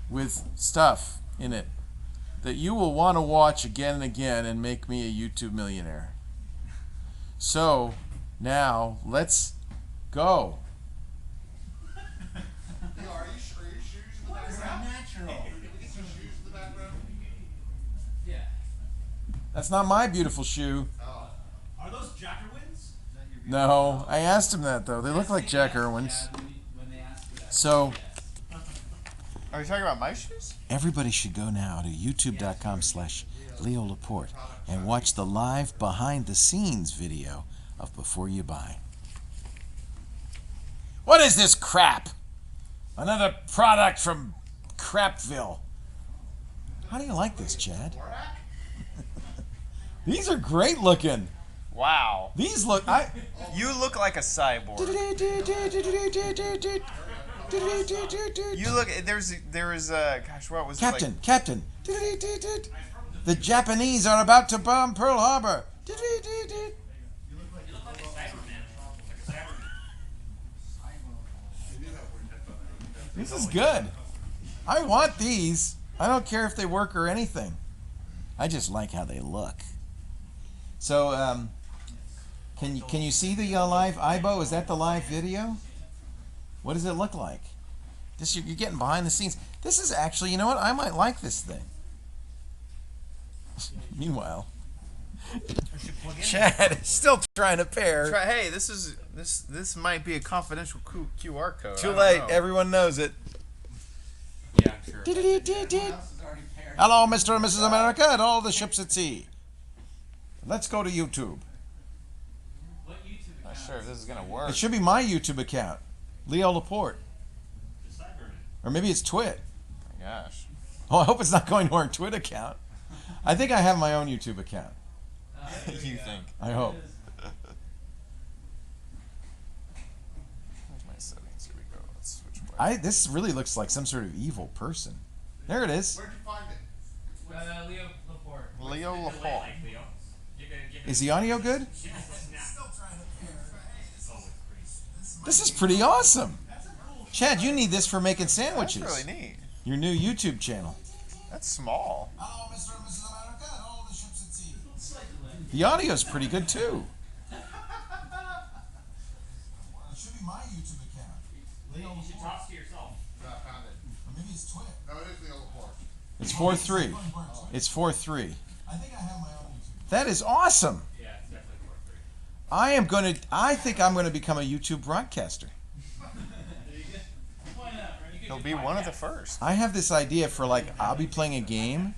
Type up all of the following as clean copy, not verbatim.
with stuff in it that you will want to watch again and again and make me a YouTube millionaire. So, now, let's go. Are you sure your shoes in the background? Natural. Can we get some shoes in the background? Yeah. That's not my beautiful shoe. Oh. Are those Jack Irwins? No, I asked him that though. They look like Jack Irwins. When they ask you that. So, Are you talking about my shoes? everybody should go now to youtube.com/Leo Laporte and watch the live behind the scenes video of Before You Buy. What is this crap? Another product from Crapville. How do you like this, Chad? These are great looking. Wow. These look. You look like a cyborg. You look. There is gosh, what was Captain, it like? Captain. The Japanese are about to bomb Pearl Harbor. You look like a Cyberman. This is good. I want these. I don't care if they work or anything. I just like how they look. So, can you see the live IBO? Is that the live video? What does it look like? You're getting behind the scenes. This is actually, you know what? I might like this thing. Meanwhile, Chad is still trying to pair. Hey, this might be a confidential QR code. Too late. Everyone knows it. Yeah, I'm sure. Hello, Mr. and Mrs. America and all the ships at sea. Let's go to YouTube. What YouTube Not account? sure if this is gonna work. It should be my YouTube account, Leo Laporte. The Cyberman. Or maybe it's Twit. Oh my gosh. Oh, I hope it's not going to our Twit account. I think I have my own YouTube account. You think? I hope. Where's my settings? Here we go. Let's switch back. This really looks like some sort of evil person. There it is. Where'd you find it? Leo Laporte. Leo Laporte. Is the audio good? Still trying to pair. This is pretty awesome. Chad, you need this for making sandwiches. That's really neat. Your new YouTube channel. That's small. Hello, Mr. and Mrs. America and all the ships at sea. The audio's pretty good too. It should be my YouTube account. Leo You should talk to yourself. No, I found it. Or maybe it's Twit. No, it is the old horse. It's 4-3. It's 4-3. I think I have my own YouTube. That is awesome. Yeah, it's definitely 4-3. I think I'm gonna become a YouTube broadcaster. Why not? He'll be one of the first. I have this idea for like I'll be playing a game,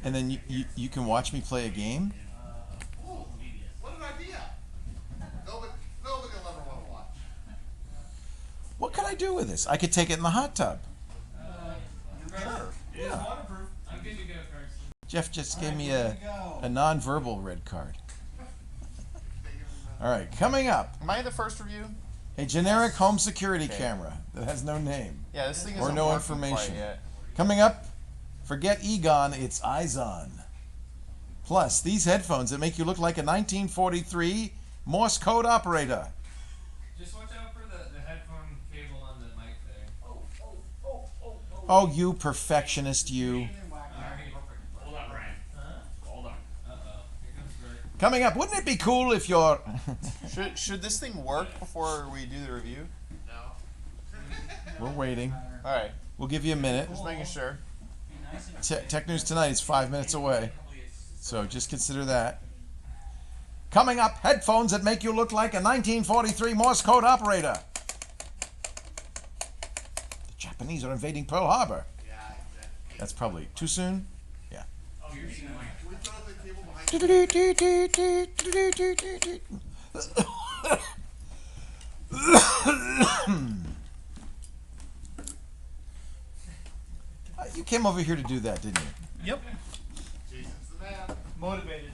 and then you can watch me play a game. Ooh, what an idea. Nobody will ever want to watch. What could I do with this? I could take it in the hot tub. Sure. Yeah. Waterproof. I'm good to go, Carson. Jeff just gave me a non-verbal red card. All right, coming up, Am I the first review? a generic home security Okay. camera that has no name. Yeah, this thing Or isn't no working information. quite yet. Coming up, forget Egon, it's Izon. Plus, these headphones that make you look like a 1943 Morse code operator. Just watch out for the headphone cable on the mic there. Oh, you perfectionist, you. Hold on, Brian. Hold on. Uh-oh. Here comes Bert. Coming up, wouldn't it be cool if your... Should this thing work before we do the review? We're waiting. All right, We'll give you a minute. just making sure. Tech News Tonight is 5 minutes away, so just consider that. Coming up, headphones that make you look like a 1943 Morse code operator. The Japanese are invading Pearl Harbor. That's probably too soon. Yeah. Oh, you're seeing my... Can we throw the cable behind You came over here to do that, didn't you? Yep. Jason's the man. Motivated.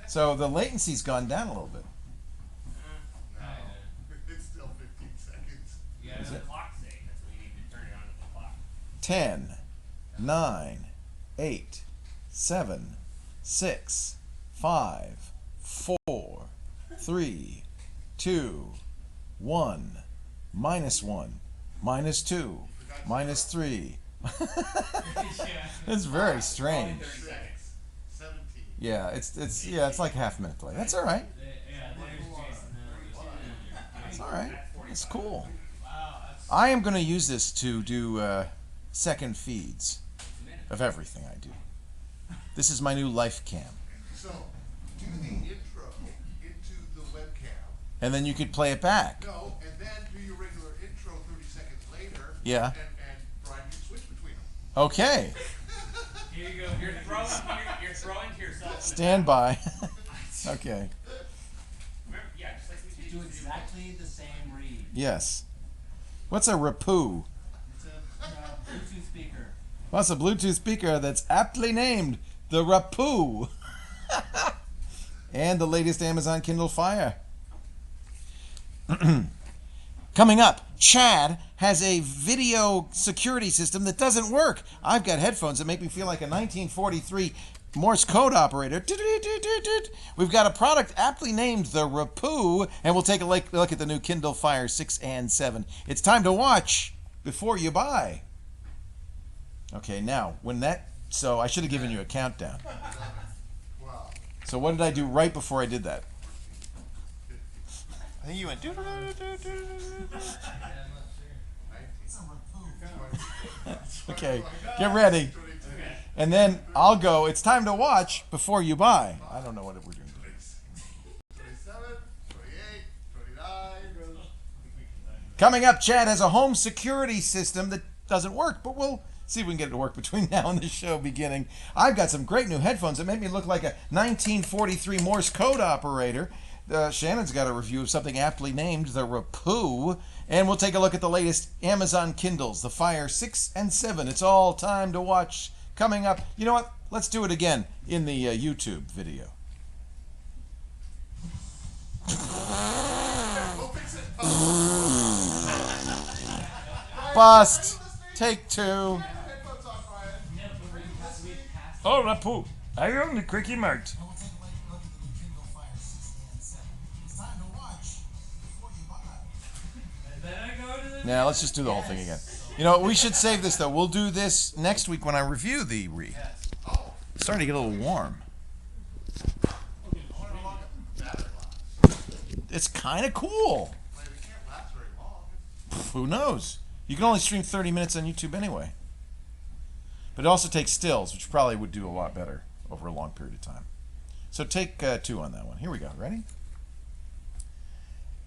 So the latency's gone down a little bit. No. It's still 15 seconds. You gotta know the clock say. That's what you need to turn it on to the clock. 10, 9, 8, 7, 6, 5, 4, 3, 2, 1, -1, -2, -3. It's very strange. 17. Yeah, it's like half a minute delay. That's all right. That's all right. It's cool. I am going to use this to do second feeds of everything I do. This is my new life cam. So, do the intro into the webcam. And then you could play it back. No, and then do your regular intro 30 seconds later. Yeah. And Brian can switch between them. Okay. Here you go. You're throwing to yourself. Stand by. Okay. Yeah, just like we Do exactly the same read. Yes. What's a rapoo? It's a Bluetooth speaker. What's a Bluetooth speaker that's aptly named the Rapoo? And the latest Amazon Kindle Fire. Coming up, Chad has a video security system that doesn't work. I've got headphones that make me feel like a 1943 Morse code operator. We've got a product aptly named the Rapoo, and we'll take a look at the new Kindle Fire 6 and 7. It's time to watch before you buy. Okay, now, so I should have given you a countdown. Wow. So what did I do right before I did that? I think you went. Okay, get ready. And then I'll go, it's time to watch before you buy. I don't know what we're doing. 27, 28, 29. Coming up, Chad has a home security system that doesn't work, but we'll see if we can get it to work between now and the show beginning. I've got some great new headphones that make me look like a 1943 Morse code operator. Shannon's got a review of something aptly named the Rapoo, and we'll take a look at the latest Amazon Kindles, the Fire 6 and 7. It's all time to watch. Coming up, you know what? Let's do it again in the YouTube video. We'll fix it. Bust. Take 2. Headphones on, Brian. Oh, Rapoo. I only quickie marked. And we'll take a look at the new Kindle Fire 6 and 7. It's time to watch before you buy. And then I go to the. Now let's just do the whole thing again. You know, we should save this though. We'll do this next week when I review the RE. It's starting to get a little warm. It's kind of cool. It can't last very long. Who knows? You can only stream 30 minutes on YouTube anyway. But it also takes stills, which probably would do a lot better over a long period of time. So take 2 on that one. Here we go. Ready?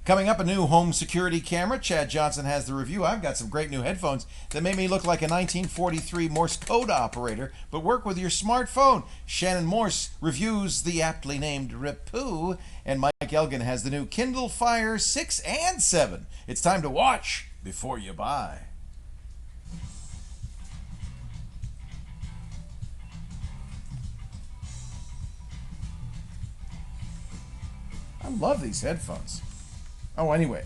Coming up, a new home security camera. Chad Johnson has the review. I've got some great new headphones that made me look like a 1943 Morse code operator, but work with your smartphone. Shannon Morse reviews the aptly named Rapoo, and Mike Elgin has the new Kindle Fire 6 and 7. It's time to watch before you buy. I love these headphones. Oh, anyway,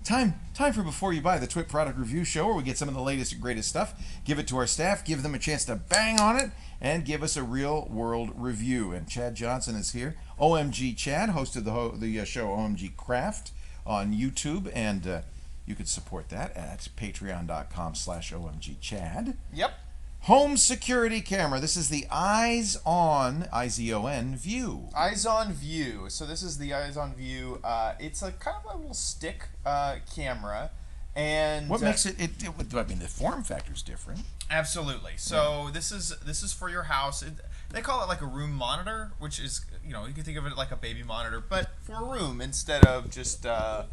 time for Before You Buy, the Twit product review show where we get some of the latest and greatest stuff, give it to our staff, give them a chance to bang on it, and give us a real world review. And Chad Johnson is here. OMG Chad hosted the show OMG Craft on YouTube, and you can support that at patreon.com/OMGChad. Yep. Home security camera. This is the Eyes On, I-Z-O-N, View. Eyes on View. So this is the Eyes on View. It's a kind of a little stick camera, and What makes it? I mean, the form factor's different. Absolutely. So this is for your house. They call it like a room monitor, which is, you can think of it like a baby monitor, but for a room instead of just a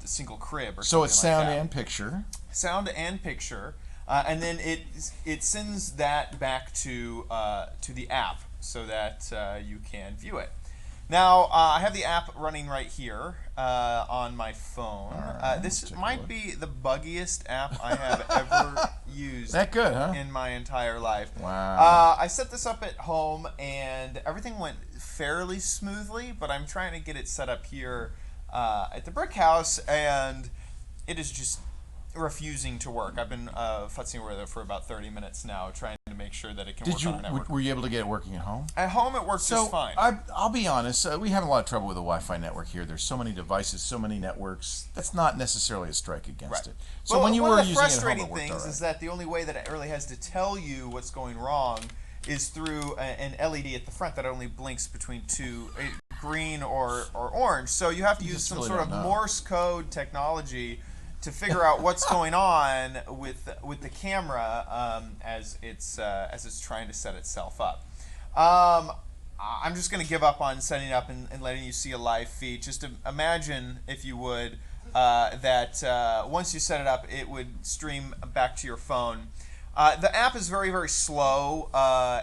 single crib or So it's something sound like that. and picture. Sound and picture. And then it sends that back to the app so that you can view it. Now I have the app running right here on my phone. Alright, This let's take a might look. be the buggiest app I have ever used That good, huh? in my entire life. Wow. I set this up at home and everything went fairly smoothly, but I'm trying to get it set up here at the brick house, and it is just refusing to work. I've been futzing with it for about 30 minutes now, trying to make sure that it can Did work you on a network. were you able to get it working at home? At home, it works just fine. I'll be honest. We have a lot of trouble with the Wi-Fi network here. There's so many devices, so many networks. That's not necessarily a strike against it. So when you one were of the using it at home, frustrating it worked things all right. is that the only way that it really has to tell you what's going wrong is through an LED at the front that only blinks between two, green or orange. So you have to use just some really sort of don't know. Morse code technology to figure out what's going on with the camera as it's trying to set itself up. I'm just going to give up on setting up and letting you see a live feed. Just imagine, if you would, that once you set it up, it would stream back to your phone. The app is very, very slow,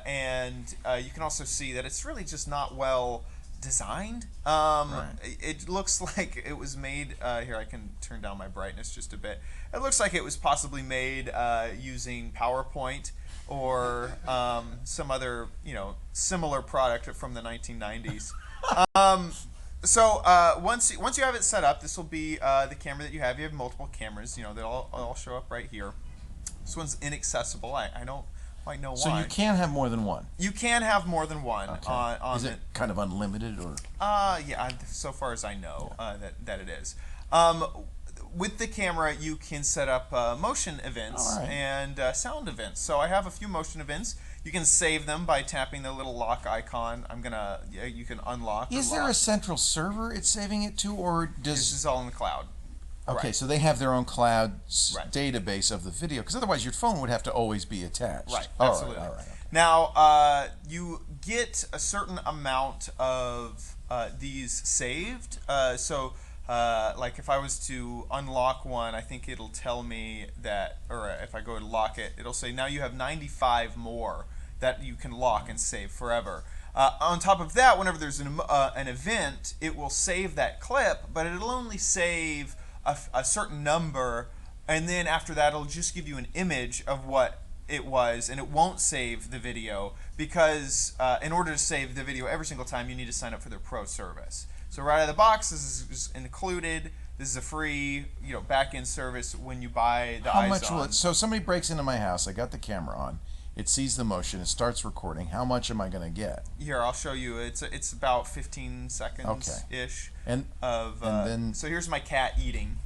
and you can also see that it's really just not well designed. Right. It looks like it was made, here I can turn down my brightness just a bit. It looks like it was possibly made using PowerPoint or some other, similar product from the 1990s. So once you have it set up, this will be the camera that you have. You have multiple cameras, they'll all show up right here. This one's inaccessible. I don't quite know why. So you can have more than one. You can have more than one Okay. on Is it kind of unlimited or? yeah, so far as I know, that it is. With the camera, you can set up motion events All right. and sound events. So I have a few motion events. You can save them by tapping the little lock icon. You can unlock. Is or there lock. a central server it's saving it to, or This does? is all in the cloud. Okay, Right. so they have their own cloud Right. database of the video, because otherwise your phone would have to always be attached. Right, All absolutely. All right. Now, you get a certain amount of these saved. Like if I was to unlock one, I think it'll tell me that, or if I go to lock it, it'll say now you have 95 more that you can lock and save forever. On top of that, whenever there's an event, it will save that clip, but it'll only save a certain number, and then after that, it'll just give you an image of what it was, and it won't save the video because in order to save the video every single time, you need to sign up for their pro service. So right out of the box, this is included. This is a free, back-end service when you buy the How eyes much will on. it? So somebody breaks into my house. I got the camera on. It sees the motion. It starts recording. How much am I going to get? Here, I'll show you. It's about 15 seconds ish And of. and then so here's my cat eating.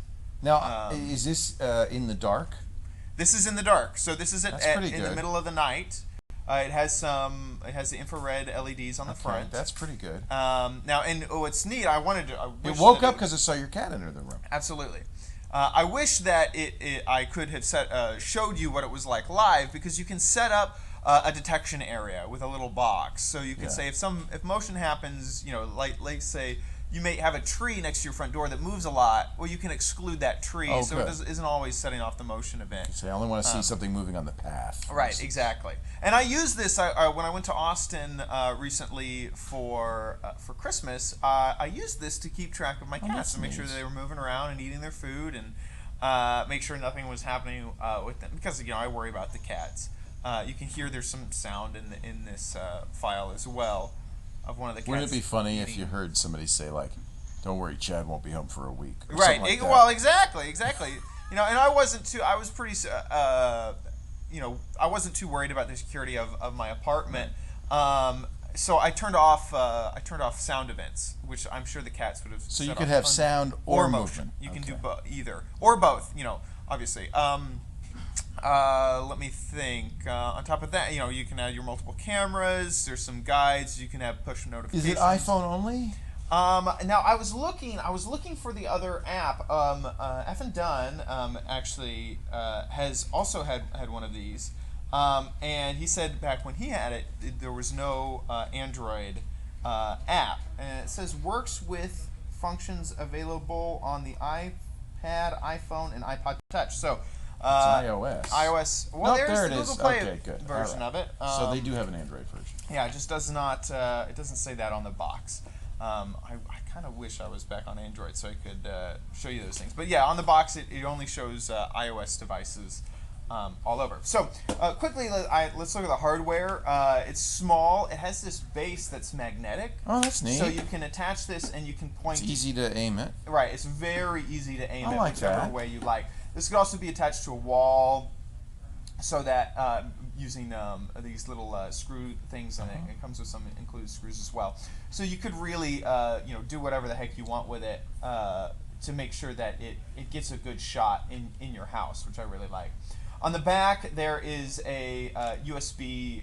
now, is this in the dark? This is in the dark. So this is That's in pretty the good. middle of the night. It has the infrared LEDs on the Okay, front. that's pretty good. Now, and what's neat, I It woke up because it saw your cat enter the room. Absolutely. I wish that I could have showed you what it was like live, because you can set up a detection area with a little box. So you can Yeah. say if motion happens, like say you may have a tree next to your front door that moves a lot. Well, you can exclude that tree, Oh, so good. it isn't always setting off the motion event. So I only want to see something moving on the path. Right, exactly. And I used this when I went to Austin recently for Christmas. I used this to keep track of my Oh, cats that's and make sure nice. that they were moving around and eating their food, and make sure nothing was happening with them, because I worry about the cats. You can hear there's some sound in this file as well of one of the cats. Wouldn't it be funny if eating. you heard somebody say like, "Don't worry, Chad won't be home for a week"? Or Right. something like that. Well, exactly. And I wasn't too. I was pretty. I wasn't too worried about the security of my apartment. So I turned off sound events, which I'm sure the cats would have. So set you could off have on- sound or motion. You can do Okay. either or both. Obviously. Let me think. On top of that, you can add your multiple cameras. There's some guides. You can have push Is notifications. it iPhone only? Now I was looking for the other app. Effin Dunn actually has also had one of these, and he said back when he had it, there was no Android app, and it says works with functions available on the iPad, iPhone, and iPod Touch. So. It's iOS. iOS. Well, Nope, there's there it the is. Google Play Okay, good. version All of it. So they do have an Android version. Yeah, it just does not. It doesn't say that on the box. I kind of wish I was back on Android so I could show you those things. But yeah, on the box it only shows iOS devices all over. So quickly, let's look at the hardware. It's small. It has this base that's magnetic. Oh, that's neat. So you can attach this and you can point. It's easy to aim it. Right. It's very easy to aim I it like whichever that. way you like. This could also be attached to a wall, so that using these little screw things, and it comes with some included screws as well. So you could really do whatever the heck you want with it to make sure that it gets a good shot in your house, which I really like. On the back there is a USB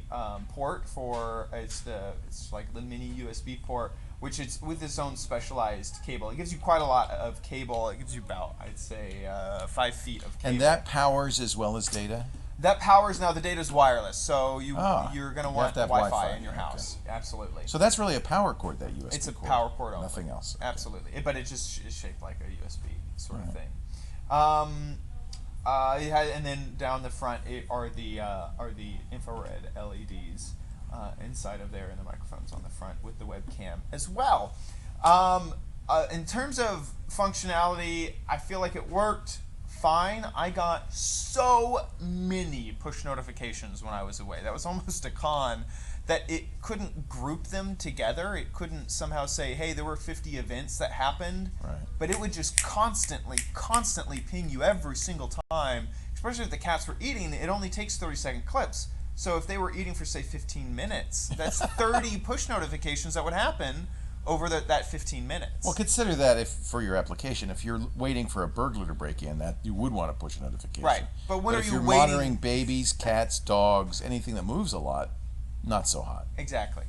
port for it's like the mini USB port, which is with its own specialized cable. It gives you quite a lot of cable. It gives you about, I'd say, 5 feet of cable. And that powers as well as data? That powers, now the data's wireless, so you're going to have want to have Wi-Fi Wi-Fi, in your okay. house. Absolutely. So that's really a power cord, that USB It's a cord. power cord only. Nothing else. Okay. Absolutely. But it just is shaped like a USB sort of Right. thing. And then down the front are the infrared LEDs inside of there, and the microphones on the front with the webcam as well. In terms of functionality, I feel like it worked fine. I got so many push notifications when I was away. That was almost a con, that it couldn't group them together. It couldn't somehow say, hey, there were 50 events that happened. Right. But it would just constantly ping you every single time, especially if the cats were eating. It only takes 30-second clips. So if they were eating for, say, 15 minutes, that's 30 push notifications that would happen over that 15 minutes. Well, consider that if for your application, if you're waiting for a burglar to break in, that you would want to push a notification. Right. But when are if you you're waiting? monitoring babies, cats, dogs, anything that moves a lot, not so hot. Exactly.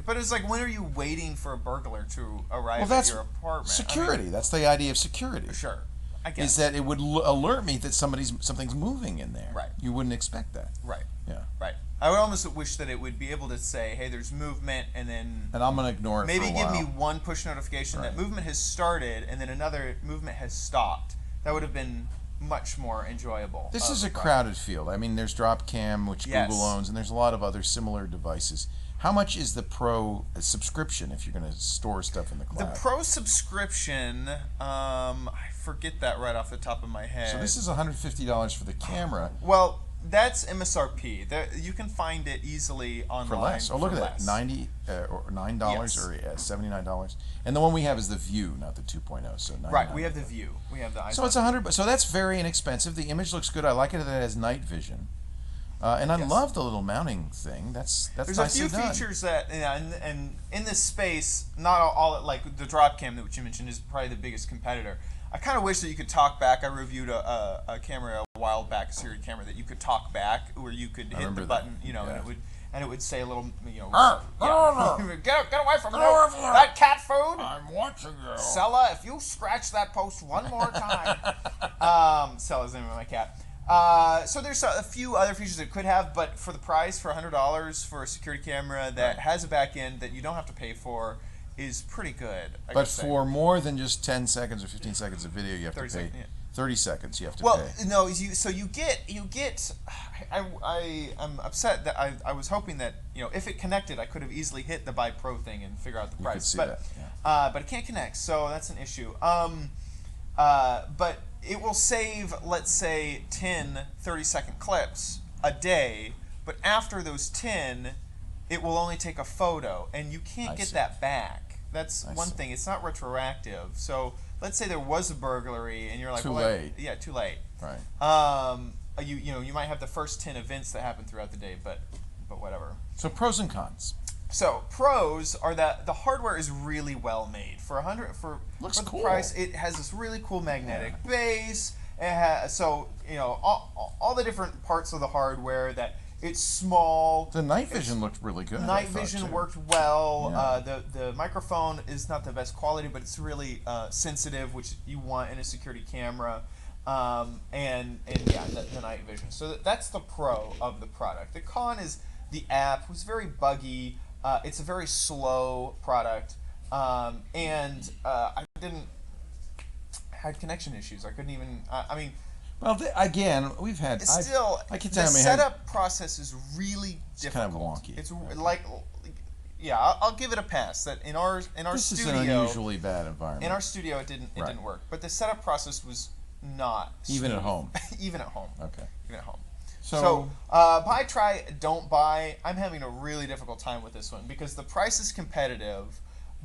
But it's like, when are you waiting for a burglar to arrive Well, that's at your apartment? security. That's the idea of security. Sure. I guess. Is that it would alert me that something's moving in there. Right. You wouldn't expect that. Right. Yeah. Right. I would almost wish that it would be able to say, hey, there's movement, and then And I'm going to ignore it maybe for a give while. me one push notification that Right. movement has started, and then another movement has stopped. That would have been much more enjoyable. This of is the a product. crowded field. I mean, there's Dropcam, which Yes. Google owns, and there's a lot of other similar devices. How much is the Pro subscription if you're going to store stuff in the The cloud? Pro subscription, I forget that right off the top of my head. So this is $150 for the camera Well, that's MSRP. You can find it easily online for less. Oh, look for at less. that, or $9 Yes. or $79. And the one we have is the View, not the 2.0. So Right, we $99. have the View. We have the So it's $100. So that's very inexpensive. The image looks good. I like it that it has night vision. And I Yes. love the little mounting thing. That's There's a nicely few done. features that, and in this space, not all like the Dropcam that you mentioned is probably the biggest competitor. I kind of wish that you could talk back. I reviewed a camera a while back, a Siri camera that you could talk back, where you could hit remember the that. button, Yeah. and it would say a little, Arr, yeah. get away from me! Get away from her. That cat food. I'm watching you. Sella, if you scratch that post one more time. Sella's the name of my cat. So there's a few other features it could have, but for the price, for $100 for a security camera that has a back end that you don't have to pay for, is pretty good. I But gotta say. for more than just 10 seconds or 15 seconds of video, you have to 30 pay. seconds, yeah. 30 seconds you have to Well, pay. no, you get. I'm upset that I was hoping that if it connected, I could have easily hit the Buy Pro thing and figure out the You price. could see but that, but it can't connect, so that's an issue. But it will save, let's say, 10 30-second clips a day. But after those 10, it will only take a photo, and you can't I get see. that back. That's I one see. thing. It's not retroactive. So let's say there was a burglary, and you're like, Too well, late. Yeah, too late. Right. You might have the first 10 events that happen throughout the day, but whatever. So pros and cons. So pros are that the hardware is really well made for Looks for the cool. price. It has this really cool magnetic base. It has, all the different parts of the hardware that. It's small. The night vision looked really good. Night I thought, vision too. worked well. Yeah. The microphone is not the best quality, but it's really sensitive, which you want in a security camera. And yeah, the night vision. So that's the pro of the product. The con is the app was very buggy. It's a very slow product, and I had connection issues. I couldn't even. Well, again, we've had. It's still, I can the tell you, setup process is really kind difficult. of wonky. It's Okay. like, yeah, I'll give it a pass. That in our This studio, is an unusually bad environment. in our studio, it didn't Right. work. But the setup process was not Even at smooth. home. Even at home. Okay. Even at home. So, buy, try, don't buy. I'm having a really difficult time with this one because the price is competitive,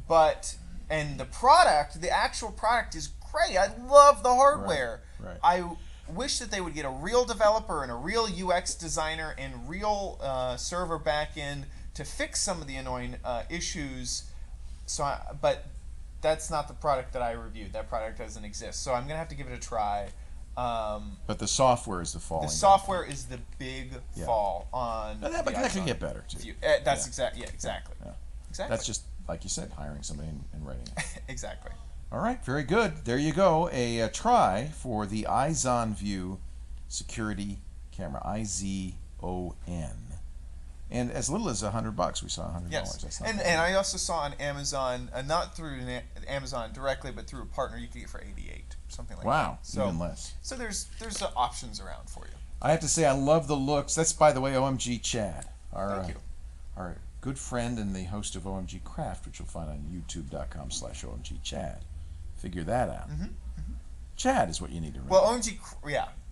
and the actual product is great. I love the hardware. Right. I wish that they would get a real developer and a real UX designer and real server backend to fix some of the annoying issues. But that's not the product that I reviewed. That product doesn't exist. So I'm gonna have to give it a try. But the software is the falling. The software is the big Yeah. fall on. But that can get better too. That's Yeah. exactly. Yeah. Exactly. That's just like you said, hiring somebody and writing it. Exactly. All right, very good. There you go. A try for the Izon View security camera, IZON, and as little as $100. We saw $100. Yes, That's not and bad. I also saw on Amazon, not through Amazon directly, but through a partner, you could get for 88, something like Wow, that. So even less. So there's options around for you. I have to say, I love the looks. That's, by the way, OMG Chad, Thank you. our good friend and the host of OMG Craft, which you'll find on youtube.com/OMG Chad. Figure that out. Chad is what you need to remember. Well,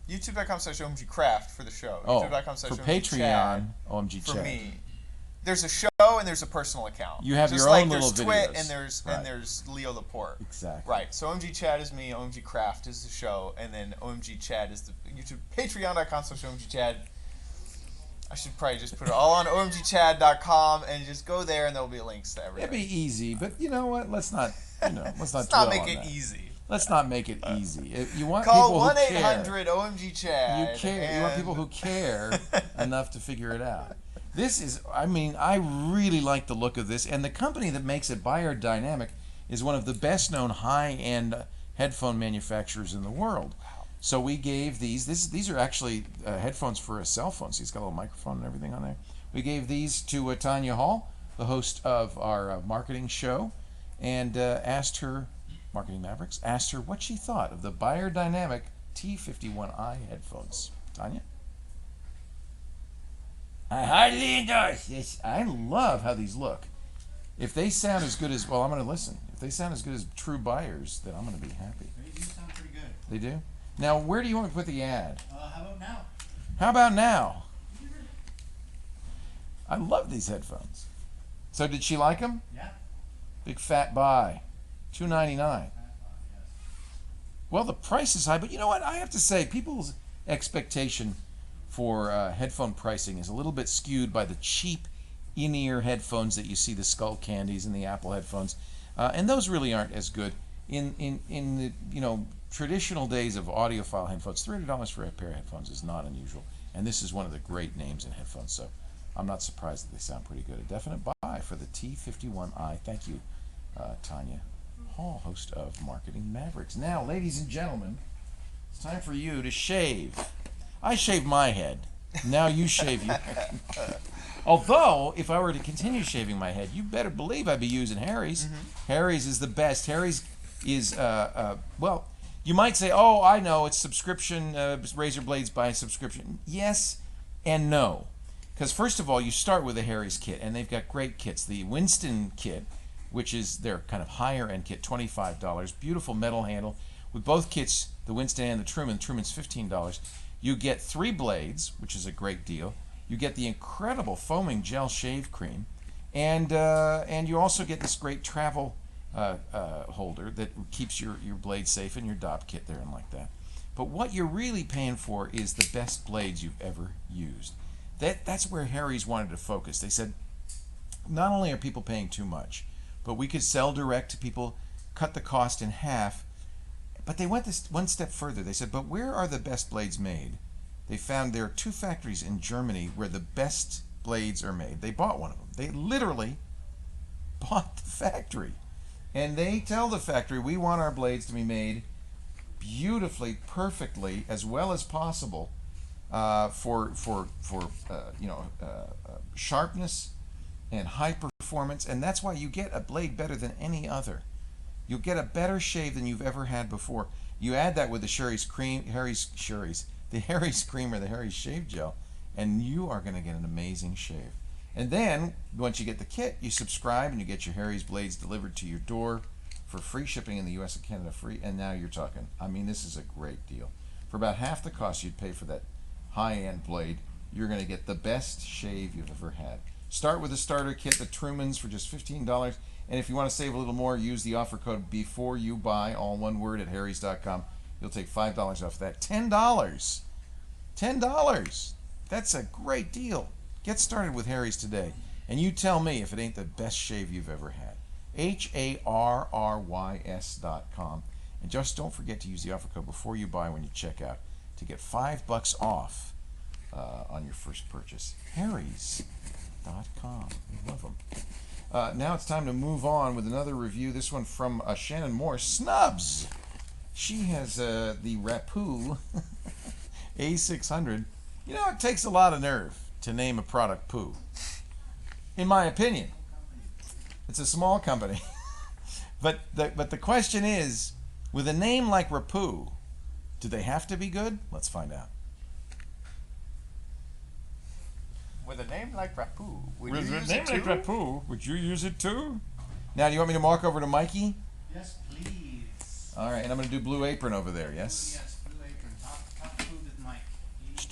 youtube.com/OMG Craft for the show. Oh, youtube.com/OMG for Patreon, Chad OMG for Chad. me. There's a show and there's a personal account. You have Just your like own little there's Twit videos. and there's Right. and there's Leo Laporte. Exactly. Right. So OMG Chad is me, OMG Craft is the show, and then OMG Chad is the YouTube. Patreon.com/OMG Chad. I should probably just put it all on OMGChad.com and just go there, and there'll be links to everything. It'd be easy, but you know what? Let's not. Let's not. Let's dwell not make on it that. easy. Let's not make it easy. You want Call people who care. 1-800-OMG-CHAD. You care. You want people who care enough to figure it out. This is. I mean, I really like the look of this, and the company that makes it, Beyerdynamic, is one of the best-known high-end headphone manufacturers in the world. So we gave these. These are actually headphones for a cell phone. So he's got a little microphone and everything on there. We gave these to Tanya Hall, the host of our marketing show, and asked her, Marketing Mavericks, asked her what she thought of the Beyerdynamic T51i headphones. Tanya? I hardly endorse this. I love how these look. If they sound as good as, well, I'm going to listen. If they sound as good as true buyers, then I'm going to be happy. They do sound pretty good. They do? Now, where do you want to put the ad? How about now? How about now? I love these headphones. So did she like them? Yeah. Big fat buy. $299. Yes. Well, the price is high, but you know what? I have to say, people's expectation for headphone pricing is a little bit skewed by the cheap in-ear headphones that you see, the Skull Candies and the Apple headphones, and those really aren't as good. In the traditional days of audiophile headphones, $300 for a pair of headphones is not unusual, and this is one of the great names in headphones, so I'm not surprised that they sound pretty good. A definite buy for the T51i. Thank you, Tanya Hall, host of Marketing Mavericks. Now, ladies and gentlemen, it's time for you to shave. I shave my head. Now you shave your head. Although, if I were to continue shaving my head, you better believe I'd be using Harry's. Harry's is the best. Harry's is, well, you might say, oh, I know, it's subscription, razor blades by subscription. Yes and no. Because first of all, you start with a Harry's kit, and they've got great kits. The Winston kit, which is their kind of higher end kit, $25. Beautiful metal handle. With both kits, the Winston and the Truman's $15. You get 3 blades, which is a great deal. You get the incredible foaming gel shave cream, and you also get this great travel holder that keeps your blade safe and your DOP kit there and like that. But what you're really paying for is the best blades you've ever used. That's where Harry's wanted to focus. They said, not only are people paying too much, but we could sell direct to people, cut the cost in half. But they went this one step further. They said, but where are the best blades made? They found there are 2 factories in Germany where the best blades are made. They bought one of them. They literally bought the factory. And they tell the factory, we want our blades to be made beautifully, perfectly, as well as possible for sharpness and high performance. And that's why you get a blade better than any other. You'll get a better shave than you've ever had before. You add that with the Harry's cream or the Harry's shave gel, and you are going to get an amazing shave. And then, once you get the kit, you subscribe and you get your Harry's blades delivered to your door for free shipping in the US and Canada free, and now you're talking. I mean, this is a great deal. For about half the cost you'd pay for that high-end blade, you're going to get the best shave you've ever had. Start with a starter kit, the Truman's, for just $15. And if you want to save a little more, use the offer code before you buy, all one word, at harrys.com. You'll take $5 off that. $10. $10. That's a great deal. Get started with Harry's today. And you tell me if it ain't the best shave you've ever had. HARRYS.com. And just don't forget to use the offer code before you buy when you check out to get $5 off on your first purchase. Harrys.com. We love them. Now it's time to move on with another review. This one from Shannon Moore. Snubs. She has the Rapoo A600. You know, it takes a lot of nerve to name a product Poo. In my opinion. It's a small company. But the question is, with a name like Rapoo, do they have to be good? Let's find out. With a name like Rapoo, would With you a use name it like too? Rapoo, would you use it too? Now, do you want me to walk over to Mikey? Yes, please. All right, and I'm going to do Blue Apron over there, yes? Yes, Blue Apron. Top food with Mike. I know he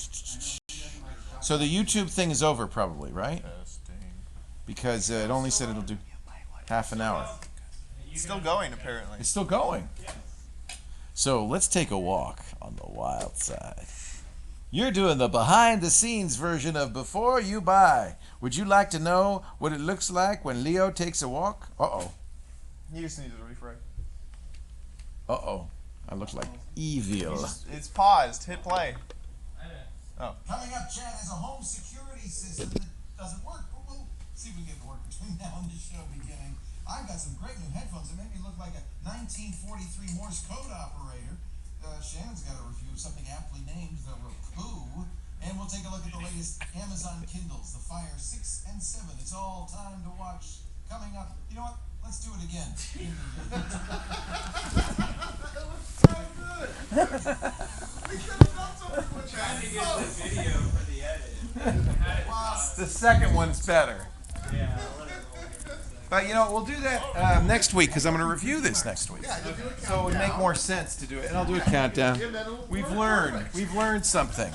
doesn't like chocolate. So the YouTube thing is over probably, right? Testing. Because it only said it'll do half an hour. It's still going, apparently. It's still going. So let's take a walk on the wild side. You're doing the behind-the-scenes version of Before You Buy. Would you like to know what it looks like when Leo takes a walk? Uh-oh. He just needs a refresh. Uh-oh. I look like evil. It's paused. Hit play. Coming up, Chad has a home security system that doesn't work. But we'll see if we can get it to work between now and the show beginning. I've got some great new headphones that make me look like a 1943 Morse code operator. Shannon's got a review of something aptly named the Rapoo. And we'll take a look at the latest Amazon Kindles, the Fire 6 and 7. It's all time to watch. Coming up. You know what? Let's do it again. Trying to get the video for the edit. The second one's better. Yeah, But you know, we'll do that next week because I'm going to review this next week. So it would make more sense to do it. And I'll do a countdown. We've learned something.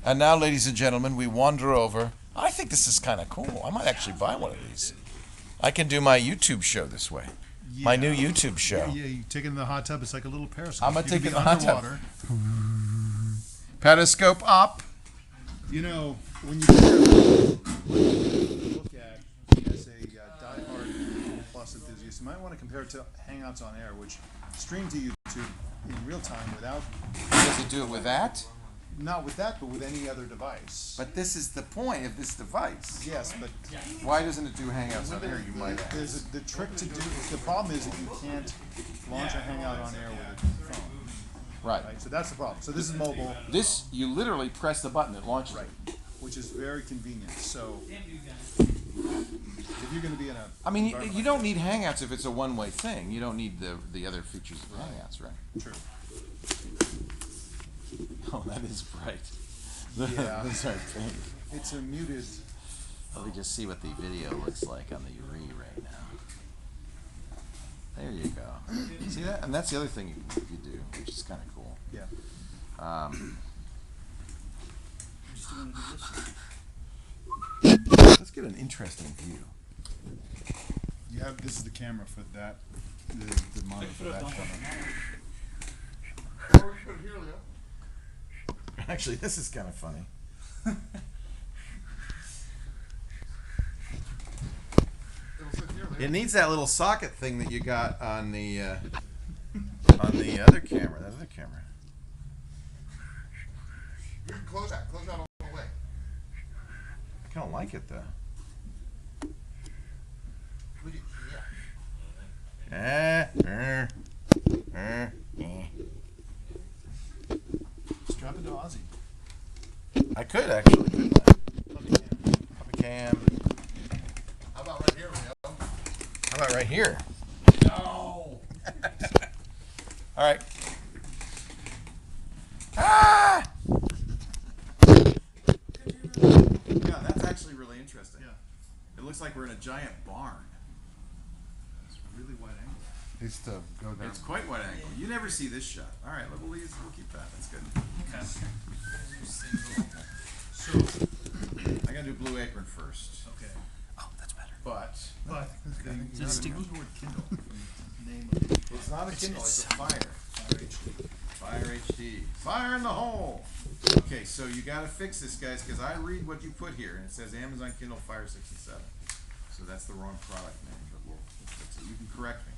And now, ladies and gentlemen, we wander over. I think this is kind of cool. I might actually buy one of these. I can do my YouTube show this way. My new YouTube show. Yeah, you take it in the hot tub. It's like a little periscope. I'm going to You take it can in be the hot tub. underwater. Periscope up. You know, when you look at as a diehard Plus enthusiast, you might want to compare it to Hangouts on Air, which stream to YouTube in real time without, Does it do it with that? not with that, but with any other device. But this is the point of this device. Yes, but Why doesn't it do Hangouts on Air, you might ask? there's the trick to do. The problem is that you can't launch a Hangout on Air with a phone. Right. Right. So that's the problem. So this is mobile, This, you literally press the button, it launches it. which is very convenient. So if you're going to be in a I mean, environment you don't need Hangouts if it's a one-way thing. You don't need the other features of Hangouts, right? true. Oh, that is bright. Yeah. Those are pink. It's a muted. Let me just see what the video looks like on the RE right now. There you go. See that? And that's the other thing you do, which is kind of cool. Yeah. Let's get an interesting view. You have this is the camera for that, the monitor for that camera. Actually, this is kind of funny. It needs that little socket thing that you got on the other camera. That other camera. You can close that all the way. I kind of like it though. Look at, Just drop it to Aussie. I could actually, couldn't I? Puppy cam. How about right here, Leo? How about right here? No. All right. Ah! Yeah, that's actually really interesting. Yeah. It looks like we're in a giant barn. It's a really wide angle. Needs to go down. It's quite wide angle. You never see this shot. All right, we'll keep that. That's good. So I gotta do Blue Apron first. Okay. Oh, that's better. But Just stick with the word Kindle. Name of it. it's not a Kindle. It's a Fire. Fire HD. Fire in the hole. Okay, so you gotta fix this, guys, because I read what you put here, and it says Amazon Kindle Fire 67. So that's the wrong product name, but we'll fix it. You can correct me.